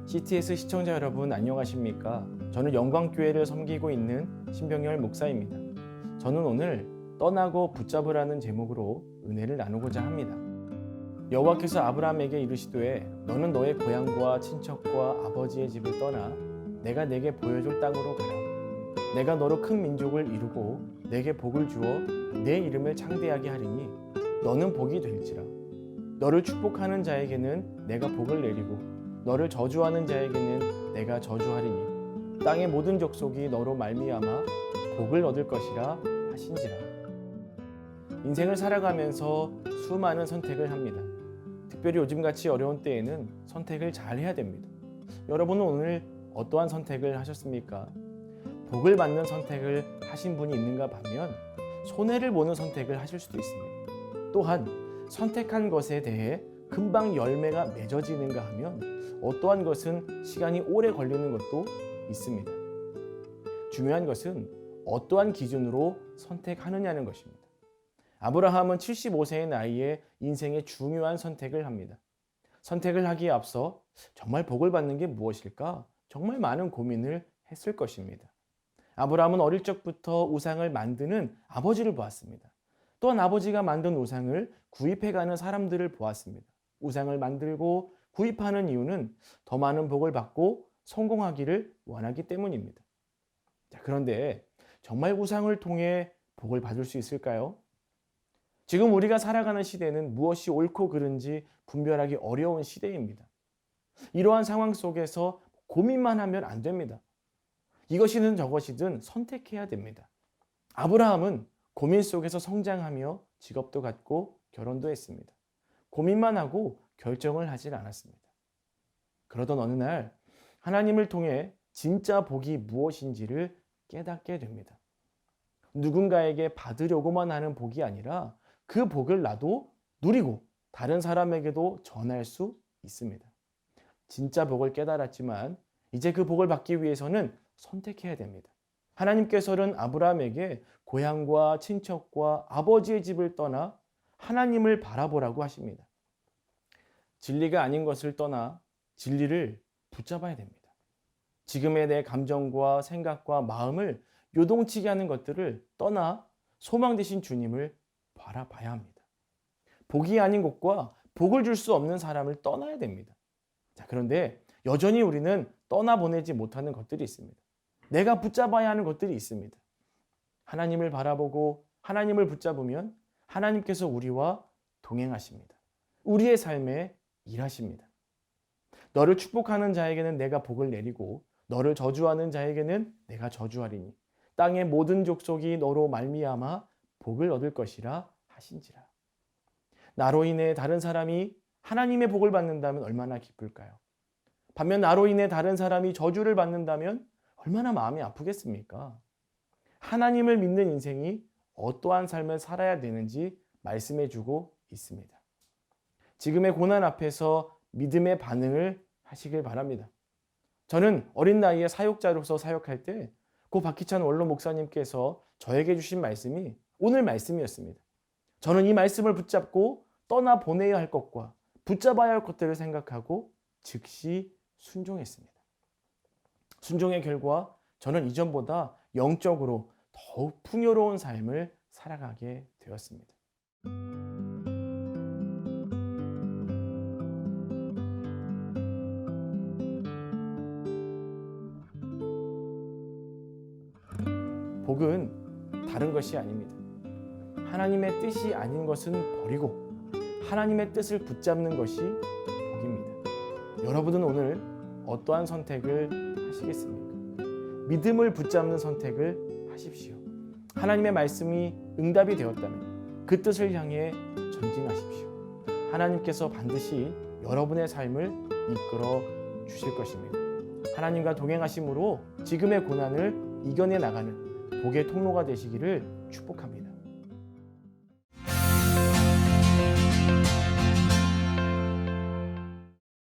CTS 시청자 여러분 안녕하십니까? 저는 영광교회를 섬기고 있는 신병열 목사입니다. 저는 오늘 떠나고 붙잡으라는 제목으로 은혜를 나누고자 합니다. 여호와께서 아브라함에게 이르시되 너는 너의 고향과 친척과 아버지의 집을 떠나 내가 내게 보여줄 땅으로 가라. 내가 너로 큰 민족을 이루고 내게 복을 주어 내 이름을 창대하게 하리니 너는 복이 될지라. 너를 축복하는 자에게는 내가 복을 내리고 너를 저주하는 자에게는 내가 저주하리니 땅의 모든 족속이 너로 말미암아 복을 얻을 것이라 하신지라. 인생을 살아가면서 수많은 선택을 합니다. 특별히 요즘같이 어려운 때에는 선택을 잘 해야 됩니다. 여러분은 오늘 어떠한 선택을 하셨습니까? 복을 받는 선택을 하신 분이 있는가 하면 손해를 보는 선택을 하실 수도 있습니다. 또한 선택한 것에 대해 금방 열매가 맺어지는가 하면 어떠한 것은 시간이 오래 걸리는 것도 있습니다. 중요한 것은 어떠한 기준으로 선택하느냐는 것입니다. 아브라함은 75세의 나이에 인생의 중요한 선택을 합니다. 선택을 하기에 앞서 정말 복을 받는 게 무엇일까? 정말 많은 고민을 했을 것입니다. 아브라함은 어릴 적부터 우상을 만드는 아버지를 보았습니다. 또한 아버지가 만든 우상을 구입해가는 사람들을 보았습니다. 우상을 만들고 구입하는 이유는 더 많은 복을 받고 성공하기를 원하기 때문입니다. 그런데 정말 우상을 통해 복을 받을 수 있을까요? 지금 우리가 살아가는 시대는 무엇이 옳고 그른지 분별하기 어려운 시대입니다. 이러한 상황 속에서 고민만 하면 안 됩니다. 이것이든 저것이든 선택해야 됩니다. 아브라함은 고민 속에서 성장하며 직업도 갖고 결혼도 했습니다. 고민만 하고 결정을 하질 않았습니다. 그러던 어느 날 하나님을 통해 진짜 복이 무엇인지를 깨닫게 됩니다. 누군가에게 받으려고만 하는 복이 아니라 그 복을 나도 누리고 다른 사람에게도 전할 수 있습니다. 진짜 복을 깨달았지만 이제 그 복을 받기 위해서는 선택해야 됩니다. 하나님께서는 아브라함에게 고향과 친척과 아버지의 집을 떠나 하나님을 바라보라고 하십니다. 진리가 아닌 것을 떠나 진리를 붙잡아야 됩니다. 지금의 내 감정과 생각과 마음을 요동치게 하는 것들을 떠나 소망 되신 주님을 바라봐야 합니다. 복이 아닌 곳과 복을 줄 수 없는 사람을 떠나야 됩니다. 그런데 여전히 우리는 떠나보내지 못하는 것들이 있습니다. 내가 붙잡아야 하는 것들이 있습니다. 하나님을 바라보고 하나님을 붙잡으면 하나님께서 우리와 동행하십니다. 우리의 삶에 일하십니다. 너를 축복하는 자에게는 내가 복을 내리고 너를 저주하는 자에게는 내가 저주하리니 땅의 모든 족속이 너로 말미암아 복을 얻을 것이라 하신지라. 나로 인해 다른 사람이 하나님의 복을 받는다면 얼마나 기쁠까요? 반면 나로 인해 다른 사람이 저주를 받는다면 얼마나 마음이 아프겠습니까? 하나님을 믿는 인생이 어떠한 삶을 살아야 되는지 말씀해주고 있습니다. 지금의 고난 앞에서 믿음의 반응을 하시길 바랍니다. 저는 어린 나이에 사역자로서 사역할 때 고 박희찬 원로 목사님께서 저에게 주신 말씀이 오늘 말씀이었습니다. 저는 이 말씀을 붙잡고 떠나보내야 할 것과 붙잡아야 할 것들을 생각하고 즉시 순종했습니다. 순종의 결과 저는 이전보다 영적으로 더욱 풍요로운 삶을 살아가게 되었습니다. 복은 다른 것이 아닙니다. 하나님의 뜻이 아닌 것은 버리고 하나님의 뜻을 붙잡는 것이 복입니다. 여러분은 오늘 어떠한 선택을 하시겠습니까? 믿음을 붙잡는 선택을 하십시오. 하나님의 말씀이 응답이 되었다면 그 뜻을 향해 전진하십시오. 하나님께서 반드시 여러분의 삶을 이끌어 주실 것입니다. 하나님과 동행하심으로 지금의 고난을 이겨내 나가는 복의 통로가 되시기를 축복합니다.